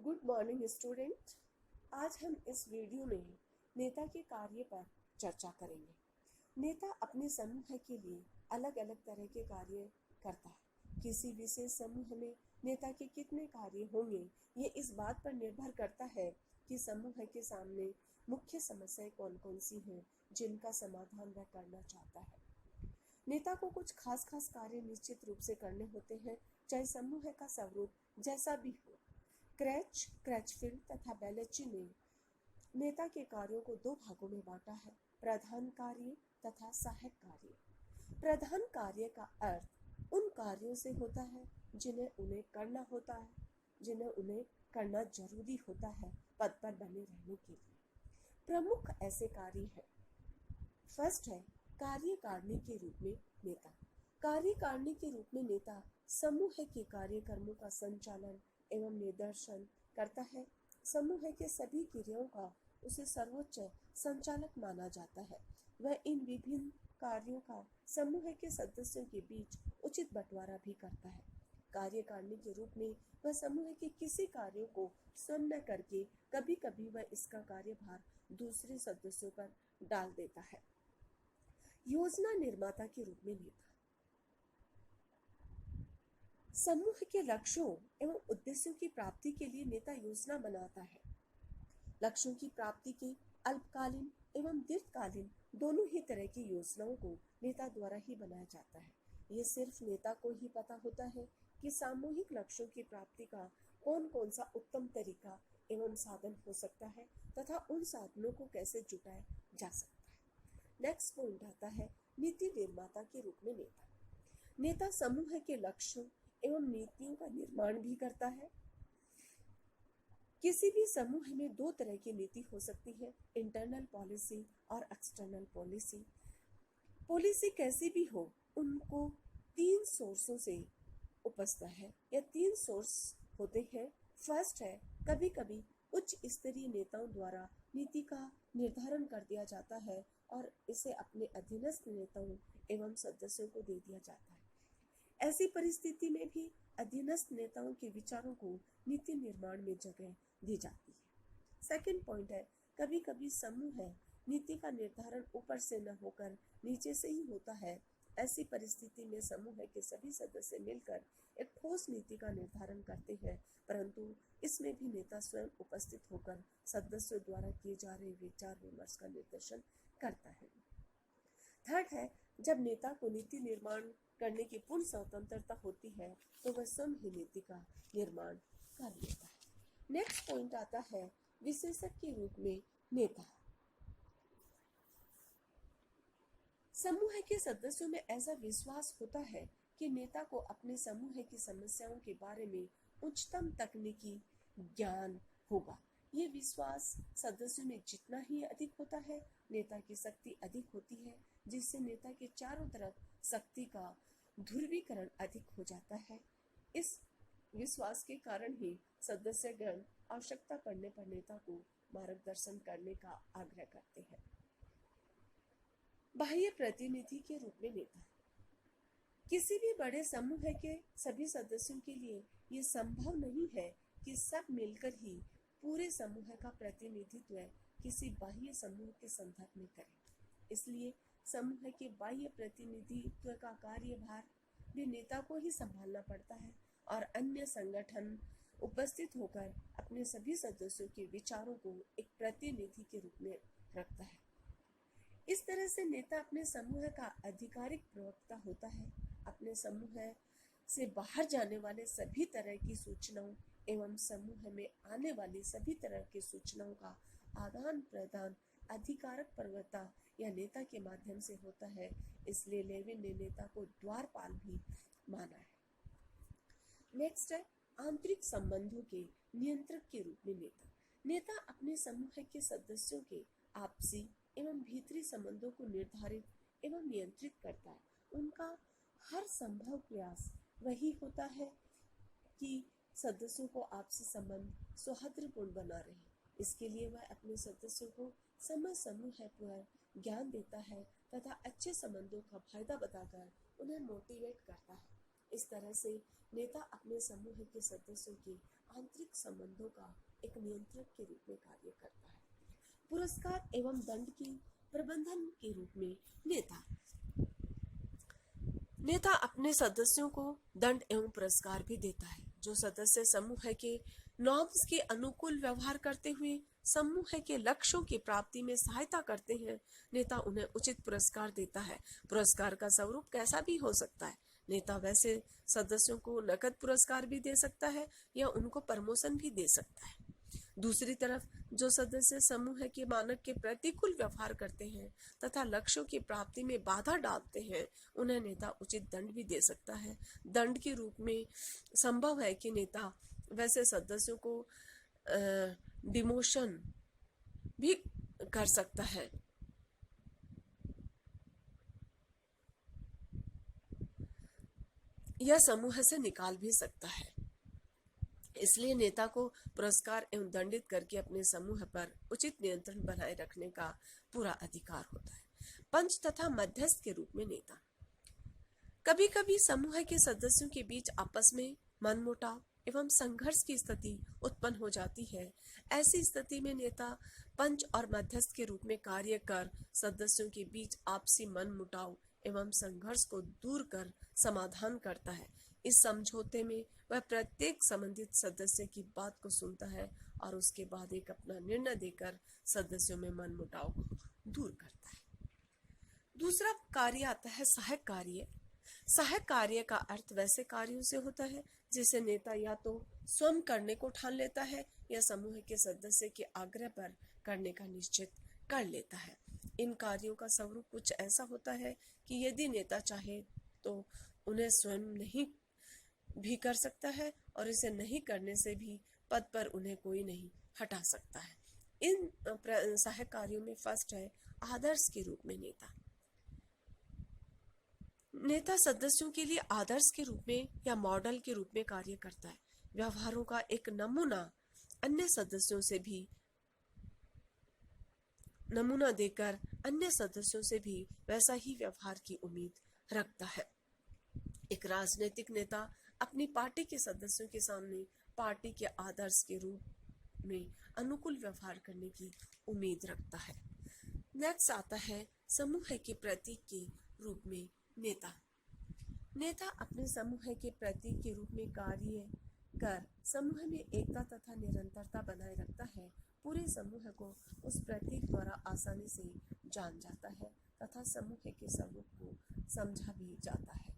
Good morning student. आज हम इस वीडियो में नेता के कार्य पर चर्चा करेंगे। नेता अपने समूह के लिए अलग अलग तरह के कार्य करता है। किसी विशेष समूह में नेता के कितने कार्य होंगे ये इस बात पर निर्भर करता है कि समूह के सामने मुख्य समस्याएं कौन कौन सी हैं जिनका समाधान वह करना चाहता है। नेता को कुछ खास कार्य निश्चित रूप से करने होते हैं, चाहे समूह का स्वरूप जैसा भी हो। क्रैचफील्ड तथा बेलेची ने नेता के कार्यों को दो भागों में बांटा है, प्रधान कार्य तथा सहायक कार्य। प्रधान कार्य का अर्थ उन कार्यों से होता है जिन्हें उन्हें करना होता है, जिन्हें उन्हें करना जरूरी होता है पद पर बने रहने के लिए। प्रमुख ऐसे कार्य हैं। फर्स्ट है कार्यकारिणी के रूप में नेता। कार्यकारिणी के रूप में नेता समूह के कार्यक्रमों का संचालन एवं निर्देशन करता है। समूह के सभी क्रियाओं का उसे सर्वोच्च संचालक माना जाता है। वह इन विभिन्न कार्यों का समूह के सदस्यों के बीच उचित बंटवारा भी करता है। कार्यकारिणी के रूप में वह समूह के किसी कार्यों को स्वयं न करके कभी कभी वह इसका कार्यभार दूसरे सदस्यों पर डाल देता है। योजना निर्माता के रूप में नेता समूह के लक्ष्यों एवं उद्देश्यों की प्राप्ति के लिए नेता योजना बनाता है। लक्ष्यों की प्राप्ति के अल्पकालीन एवं दीर्घकालीन दोनों ही तरह की योजनाओं को नेता द्वारा ही बनाया जाता है। ये सिर्फ नेता को ही पता होता है कि सामूहिक लक्ष्यों की प्राप्ति का कौन कौन सा उत्तम तरीका एवं साधन हो सकता है तथा उन साधनों को कैसे जुटाया जा सकता है। नेक्स्ट पॉइंट आता है नीति निर्माता के रूप में नेता। नेता समूह के लक्ष्यों एवं नीतियों का निर्माण भी करता है। किसी भी समूह में दो तरह की नीति हो सकती है, इंटरनल पॉलिसी और एक्सटर्नल पॉलिसी। पॉलिसी कैसी भी हो, उनको तीन सोर्सों से उपजता है या तीन सोर्स होते हैं। फर्स्ट है कभी कभी उच्च स्तरीय नेताओं द्वारा नीति का निर्धारण कर दिया जाता है और इसे अपने अधीनस्थ नेताओं एवं सदस्यों को दे दिया जाता है। ऐसी परिस्थिति में भी अधीनस्थ नेताओं के विचारों को नीति निर्माण में जगह दी जाती है। सेकंड पॉइंट है कभी कभी समूह नीति का निर्धारण ऊपर से न होकर नीचे से ही होता है। ऐसी परिस्थिति में समूह के सभी सदस्य मिलकर एक ठोस नीति का निर्धारण करते हैं, परंतु इसमें भी नेता स्वयं उपस्थित होकर सदस्यों द्वारा किए जा रहे विचार विमर्श का निर्देशन करता है। थर्ड है जब नेता को नीति निर्माण करने की पूर्ण स्वतंत्रता होती है तो वह स्वयं ही नीति का निर्माण कर लेता है। नेक्स्ट पॉइंट आता है विशेषज्ञ के रूप में नेता। समूह के सदस्यों में ऐसा विश्वास होता है कि नेता को अपने समूह की समस्याओं के बारे में उच्चतम तकनीकी ज्ञान होगा। ये विश्वास सदस्यों में जितना ही अधिक होता है, नेता की शक्ति अधिक होती है, जिससे नेता के चारों तरफ शक्ति का ध्रुवीकरण अधिक हो जाता है। इस विश्वास के कारण ही सदस्यगण आवश्यकता पड़ने पर नेता को मार्गदर्शन करने का आग्रह करते हैं। बाह्य प्रतिनिधि के रूप में नेता। किसी भी बड़े समूह के सभी सदस्यों के लिए ये संभव नहीं है कि सब मिलकर ही पूरे समूह का प्रतिनिधित्व किसी बाह्य समूह के संदर्भ में करें। इसलिए समूह के बाह्य प्रतिनिधित्व का कार्यभार भी नेता को ही संभालना पड़ता है और अन्य संगठन उपस्थित होकर अपने सभी सदस्यों के विचारों को एक प्रतिनिधि के रूप में रखता है। इस तरह से नेता अपने समूह का आधिकारिक प्रवक्ता होता है। अपने समूह से बाहर जाने वाले सभी तरह की सूचनाओं एवं समूह में आने वाली सभी तरह की सूचनाओं का आदान प्रदान अधिकारक प्रवक्ता या नेता के माध्यम से होता है। इसलिए लेविन ने नेता को द्वारपाल भी माना है। नेक्स्ट है आंतरिक संबंधों के नियंत्रक के रूप में नेता। नेता अपने समूह के सदस्यों के आपसी एवं भीतरी संबंधों को निर्धारित एवं नियंत्रित करता है। उनका हर संभव प्रयास वही होता है कि सदस्यों को आपसी संबंध सौहार्दपूर्ण बना रहे। इसके लिए वह अपने सदस्यों को समय समूह पर ज्ञान देता है तथा अच्छे संबंधों का फायदा बताकर उन्हें मोटिवेट करता है। इस तरह से नेता अपने समूह के सदस्यों के आंतरिक संबंधों का एक नियंत्रक के रूप में कार्य करता है। पुरस्कार एवं दंड के प्रबंधन के रूप में नेता अपने सदस्यों को दंड एवं पुरस्कार भी देता है। जो सदस्य समूह के नॉर्म्स के अनुकूल व्यवहार करते हुए समूह के लक्ष्यों की प्राप्ति में सहायता करते हैं, नेता उन्हें उचित पुरस्कार देता है। पुरस्कार का स्वरूप कैसा भी हो सकता है। नेता वैसे सदस्यों को नकद पुरस्कार भी दे सकता है या उनको प्रमोशन भी दे सकता है। दूसरी तरफ जो सदस्य समूह के मानक के प्रतिकूल व्यवहार करते हैं तथा लक्ष्यों की प्राप्ति में बाधा डालते हैं, उन्हें नेता उचित दंड भी दे सकता है। दंड के रूप में संभव है कि नेता वैसे सदस्यों को डिमोशन भी कर सकता है। यह समूह से निकाल भी सकता है। इसलिए नेता को पुरस्कार एवं दंडित करके अपने समूह पर उचित नियंत्रण बनाए रखने का पूरा अधिकार होता है। पंच तथा मध्यस्थ के रूप में नेता। कभी कभी समूह के सदस्यों के बीच आपस में मनमुटाव एवं संघर्ष की स्थिति उत्पन्न हो जाती है। ऐसी स्थिति में नेता पंच और मध्यस्थ के रूप में कार्य कर सदस्यों के बीच आपसी मनमुटाव एवं संघर्ष को दूर कर समाधान करता है। इस समझौते में वह प्रत्येक संबंधित सदस्य की बात को सुनता है और उसके बाद एक अपना निर्णय देकर सदस्यों में मनमुटाव को दूर करता है। दूसरा कार्य आता है सहायक कार्य। सहायक कार्य का अर्थ वैसे कार्यों से होता है जिसे नेता या तो स्वयं करने को ठान लेता है या समूह के सदस्य के आग्रह पर करने का निश्चित कर लेता है। इन कार्यों का स्वरूप कुछ ऐसा होता है कि यदि नेता चाहे तो उन्हें स्वयं नहीं भी कर सकता है और इसे नहीं करने से भी पद पर उन्हें कोई नहीं हटा सकता है। इन सहायक कार्यों में फर्स्ट है आदर्श के रूप में नेता। नेता सदस्यों के लिए आदर्श के रूप में या मॉडल के रूप में कार्य करता है। व्यवहारों का एक नमूना अन्य सदस्यों से भी नमूना देकर अन्य सदस्यों से भी वैसा ही व्यवहार की उम्मीद रखता है। एक राजनीतिक नेता अपनी पार्टी के सदस्यों के सामने पार्टी के आदर्श के रूप में अनुकूल व्यवहार करने की उम्मीद रखता है। नेक्स्ट आता है समूह के प्रतीक के रूप में नेता। नेता अपने समूह के प्रतीक के रूप में कार्य कर समूह में एकता तथा निरंतरता बनाए रखता है। पूरे समूह को उस प्रतीक द्वारा आसानी से जान जाता है तथा समूह के स्वरूप को समझा भी जाता है।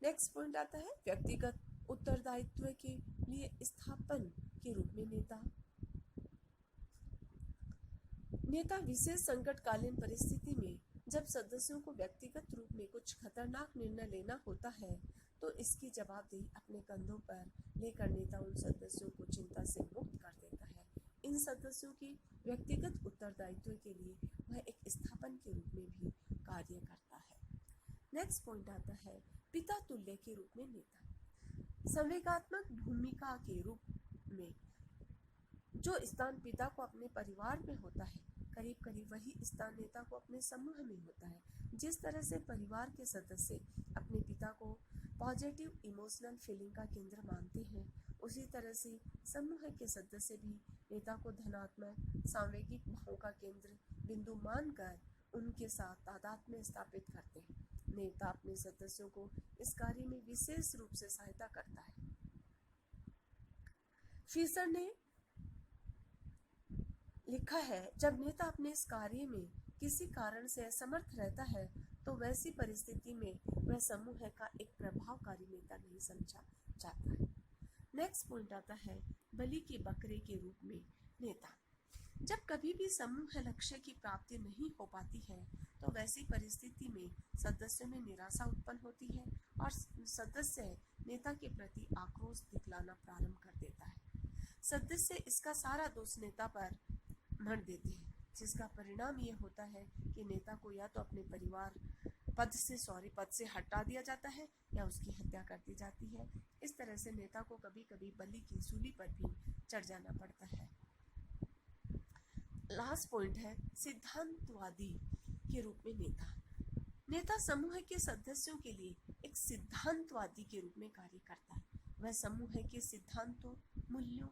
नेक्स्ट पॉइंट आता है व्यक्तिगत उत्तरदायित्व के लिए स्थापन के रूप में नेता। नेता विशेष संकटकालीन परिस्थिति में जब सदस्यों को व्यक्तिगत रूप में कुछ खतरनाक निर्णय लेना होता है तो इसकी जवाबदेही अपने कंधों पर लेकर नेता उन सदस्यों को चिंता से मुक्त कर देता है। इन सदस्यों के व्यक्तिगत उत्तरदायित्व के लिए वह एक स्थापन के रूप में भी कार्य करता है। नेक्स्ट पॉइंट आता है पिता तुल्य के रूप में नेता। संवेगात्मक भूमिका के रूप में जो स्थान पिता को अपने परिवार में होता है, करीब करीब वही स्थान नेता को अपने समूह में होता है। जिस तरह से परिवार के सदस्य अपने पिता को पॉजिटिव इमोशनल फीलिंग का केंद्र मानते हैं, उसी तरह से समूह के सदस्य भी नेता को धनात्मक सांवेगिक भावों का केंद्र बिंदु मानकर उनके साथ तादाद में स्थापित करते हैं। नेता अपने सदस्यों को इस कार्य में विशेष रूप से सहायता करता है। फीसर ने लिखा है, जब नेता अपने इस कार्य में किसी कारण से असमर्थ रहता है तो वैसी परिस्थिति में वह समूह का एक प्रभावकारी नेता नहीं समझा जाता है। नेक्स्ट पॉइंट आता है बलि के बकरे के रूप में नेता। जब कभी भी समूह लक्ष्य की प्राप्ति नहीं हो पाती है तो वैसी परिस्थिति में सदस्यों में निराशा उत्पन्न होती है और सदस्य नेता के प्रति आक्रोश दिखलाना प्रारंभ कर देता है। सदस्य इसका सारा दोष नेता पर मढ़ देते हैं, जिसका परिणाम ये होता है कि नेता को या तो अपने परिवार पद से हटा दिया जाता है या उसकी हत्या कर दी जाती है। इस तरह से नेता को कभी कभी बलि की सूली पर भी चढ़ जाना पड़ता है। लास्ट पॉइंट है सिद्धांतवादी के रूप में नेता। नेता समूह के सदस्यों के लिए एक सिद्धांतवादी के रूप में कार्य करता है। वह समूह के सिद्धांतों, मूल्यों,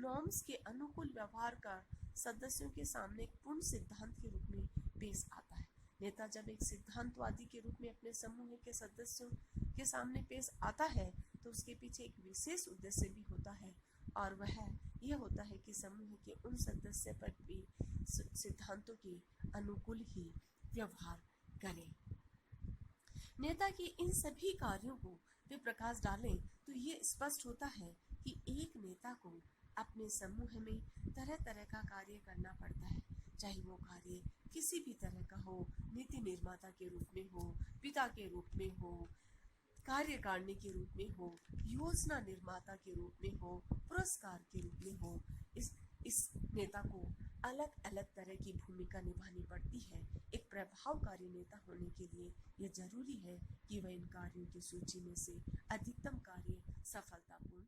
नॉर्म्स के अनुकूल व्यवहार का सदस्यों के सामने एक पूर्ण सिद्धांत के रूप में पेश आता है। नेता जब एक सिद्धांतवादी के रूप में अपने समूह के सदस्यों के सामने पेश आता है तो उसके पीछे एक विशेष उद्देश्य भी होता है, और वह यह होता है कि समूह के उन सदस्य पर भी सिद्धांतों के अनुकूल ही व्यवहार करें। नेता के इन सभी कार्यों को वे प्रकाश डालें तो ये स्पष्ट होता है कि एक नेता को अपने समूह में तरह तरह का कार्य करना पड़ता है, चाहे वो कार्य किसी भी तरह का हो, नीति निर्माता के रूप में हो, पिता के रूप में हो, कार्यकारिणी के रूप में हो, योजना निर्माता के रूप में हो, पुरस्कार के रूप में हो। इस नेता को अलग अलग तरह की भूमिका निभानी पड़ती है। एक प्रभावकारी नेता होने के लिए यह जरूरी है कि वह इन कार्यों की सूची में से अधिकतम कार्य सफलतापूर्ण